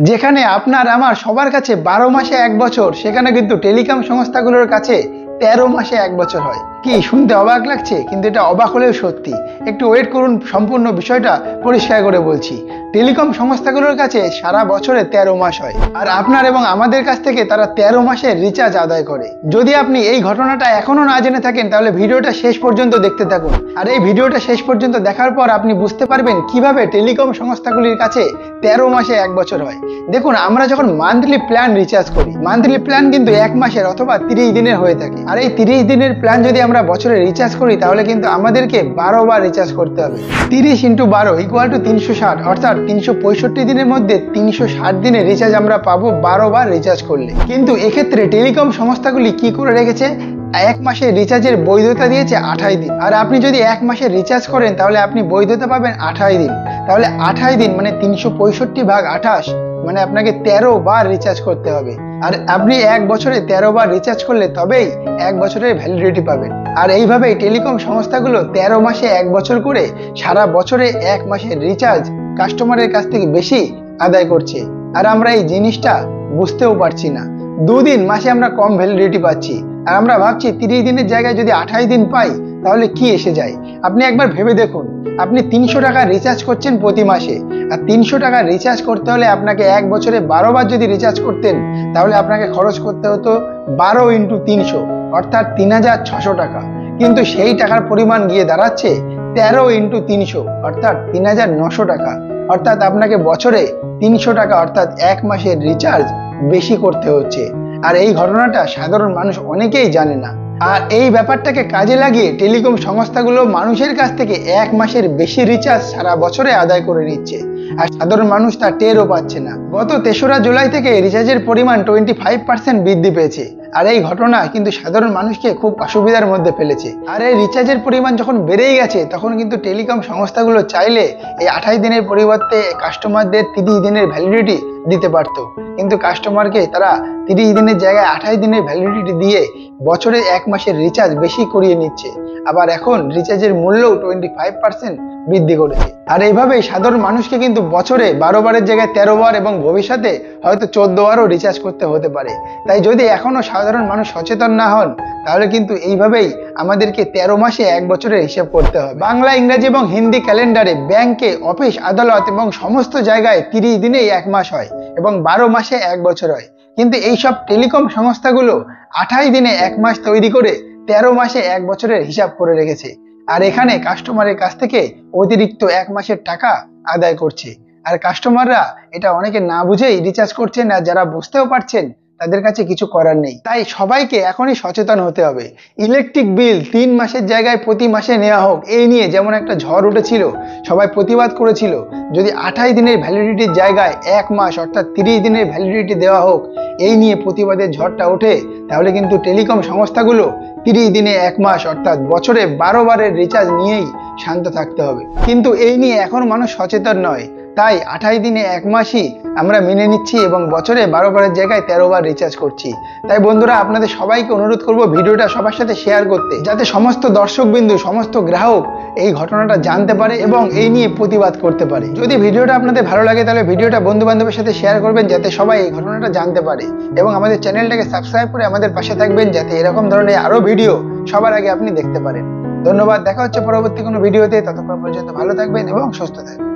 যেখানে আপনার আমার সবার কাছে 12 মাসে 1 বছর, সেখানে কিন্তু টেলিকম সংস্থাগুলোর কাছে 13 মাসে 1 বছর হয়। কি শুনতে অবাক লাগছে, কিন্তু এটা অবাক হলেও সত্যি। একটু ওয়েট করুন, সম্পূর্ণ বিষয়টা পরিষ্কার করে বলছি। টেলিকম সংস্থাগুলোর কাছে সারা বছরে 13 মাস হয়, আর আপনার এবং আমাদের কাছ থেকে তারা 13 মাসের রিচার্জ আদায় করে। যদি আপনি এই ঘটনাটা এখনো না জেনে থাকেন, তাহলে ভিডিওটা শেষ পর্যন্ত দেখতে থাকুন। আর এই ভিডিওটা শেষ পর্যন্ত দেখার পর আপনি বুঝতে পারবেন কিভাবে টেলিকম সংস্থাগুলির কাছে 13 মাসে 1 বছর হয়। দেখুন, আমরা যখন মান্থলি প্ল্যান রিচার্জ করি, মান্থলি প্ল্যান কিন্তু 1 মাসের অথবা 30 দিনের হয়ে থাকে। আর এই 30 দিনের প্ল্যান যদি আমরা বছরে রিচার্জ করি, তাহলে কিন্তু আমাদেরকে 12 বার রিচার্জ করতে হবে। 30 × 12 = 360, অর্থাৎ 365 দিনের মধ্যে 360 দিনের রিচার্জ আমরা পাবো 12 বার রিচার্জ করলে। কিন্তু এক্ষেত্রে টেলিকম সংস্থাগুলি কি করে রেখেছে, 1 মাসের রিচার্জের বৈধতা দিয়েছে 28 দিন। আর আপনি যদি 1 মাসের রিচার্জ করেন, তাহলে আপনি বৈধতা পাবেন 28 দিন। তাহলে 28 দিন মানে 365/28, মানে আপনাকে 13 বার রিচার্জ করতে হবে। আর আপনি 1 বছরে 13 বার রিচার্জ করলে তবেই 1 বছরের ভ্যালিডিটি পাবেন। আর এইভাবেই টেলিকম সংস্থাগুলো 13 মাসে 1 বছর করে সারা বছরে 1 মাসের রিচার্জ কাস্টমারের কাছ থেকে বেশি আদায় করছে। আর আমরা এই জিনিসটা বুঝতেও পারছি না। 2 দিন মাসে আমরা কম ভ্যালিডিটি পাচ্ছি, আর আমরা ভাবছি 30 দিনের জায়গায় যদি 28 দিন পাই, তাহলে কি এসে যায়। আপনি একবার ভেবে দেখুন, আপনি 300 টাকা রিচার্জ করছেন প্রতি মাসে, আর 300 টাকা রিচার্জ করতে হলে আপনাকে 1 বছরে 12 বার যদি রিচার্জ করতেন, তাহলে আপনাকে খরচ করতে হতো 12 × 300, অর্থাৎ 3600 টাকা। কিন্তু সেই টাকার পরিমাণ গিয়ে দাঁড়াচ্ছে 13 × 300, অর্থাৎ 3900 টাকা। অর্থাৎ আপনাকে বছরে 300 টাকা, অর্থাৎ 1 মাসের রিচার্জ বেশি করতে হচ্ছে। আর এই ঘটনাটা সাধারণ মানুষ অনেকেই জানে না। আর এই ব্যাপারটাকে কাজে লাগিয়ে টেলিকম সংস্থাগুলো মানুষের কাছ থেকে 1 মাসের বেশি রিচার্জ সারা বছরে আদায় করে নিচ্ছে, আর সাধারণ মানুষ তা টেরও পাচ্ছে না। গত 3রা জুলাই থেকে রিচার্জের পরিমাণ 25% বৃদ্ধি পেয়েছে। আর এই ঘটনা কিন্তু সাধারণ মানুষকে খুব অসুবিধার মধ্যে ফেলেছে। আর এই রিচার্জের পরিমাণ যখন বেড়েই গেছে, তখন কিন্তু টেলিকম সংস্থাগুলো চাইলে এই 28 দিনের পরিবর্তে কাস্টমারদের 30 দিনের ভ্যালিডিটি দিতে পারত। কিন্তু কাস্টমারকে তারা 30 দিনের জায়গায় 28 দিনের ভ্যালিডিটি দিয়ে বছরে 1 মাসের রিচার্জ বেশি করিয়ে নিচ্ছে। আবার এখন রিচার্জের মূল্যও 25% বৃদ্ধি করেছে। আর এইভাবেই সাধারণ মানুষকে কিন্তু বছরে 12 বারের জায়গায় 13 বার এবং ভবিষ্যতে হয়তো 14 বারও রিচার্জ করতে হতে পারে। তাই যদি এখনো সাধারণ মানুষ সচেতন না হন, তাহলে কিন্তু এইভাবেই আমাদেরকে 13 মাসে 1 বছরের হিসেব করতে হবে। বাংলা, ইংরেজি এবং হিন্দি ক্যালেন্ডারে ব্যাংকে, অফিস, আদালত এবং সমস্ত জায়গায় 30 দিনেই 1 মাস হয় এবং 12 মাসে 1 বছর হয়। কিন্তু এইসব টেলিকম সংস্থাগুলো 28 দিনে 1 মাস তৈরি করে 13 মাসে 1 বছরের হিসাব করে রেখেছে। আর এখানে কাস্টমারের কাছ থেকে অতিরিক্ত 1 মাসের টাকা আদায় করছে। আর কাস্টমাররা এটা অনেকে না বুঝেই রিচার্জ করছেন, আর যারা বুঝতেও পারছেন তাদের কাছে কিছু করার নেই। তাই সবাইকে এখনই সচেতন হতে হবে। ইলেকট্রিক বিল 3 মাসের জায়গায় প্রতি মাসে নেওয়া হোক, এই নিয়ে যেমন একটা ঝড় উঠেছিল, সবাই প্রতিবাদ করেছিল। যদি 28 দিনের ভ্যালিডিটির জায়গায় 1 মাস অর্থাৎ 30 দিনের ভ্যালিডিটি দেওয়া হোক, এই নিয়ে প্রতিবাদের ঝড়টা ওঠে, তাহলে কিন্তু টেলিকম সংস্থাগুলো 30 দিনে 1 মাস অর্থাৎ বছরে 12 বারের রিচার্জ নিয়েই শান্ত থাকতে হবে। কিন্তু এই নিয়ে এখন মানুষ সচেতন নয়। তাই 28 দিনে 1 মাসই আমরা মেনে নিচ্ছি এবং বছরে 12 বারের জায়গায় 13 বার রিচার্জ করছি। তাই বন্ধুরা, আপনাদের সবাইকে অনুরোধ করব ভিডিওটা সবার সাথে শেয়ার করতে, যাতে সমস্ত দর্শকবিন্দু, সমস্ত গ্রাহক এই ঘটনাটা জানতে পারে এবং এই নিয়ে প্রতিবাদ করতে পারে। যদি ভিডিওটা আপনাদের ভালো লাগে, তাহলে ভিডিওটা বন্ধু বান্ধবের সাথে শেয়ার করবেন, যাতে সবাই এই ঘটনাটা জানতে পারে। এবং আমাদের চ্যানেলটাকে সাবস্ক্রাইব করে আমাদের পাশে থাকবেন, যাতে এরকম ধরনের আরো ভিডিও সবার আগে আপনি দেখতে পারেন। ধন্যবাদ। দেখা হচ্ছে পরবর্তী কোনো ভিডিওতে। ততক্ষণ পর্যন্ত ভালো থাকবেন এবং সুস্থ থাকবেন।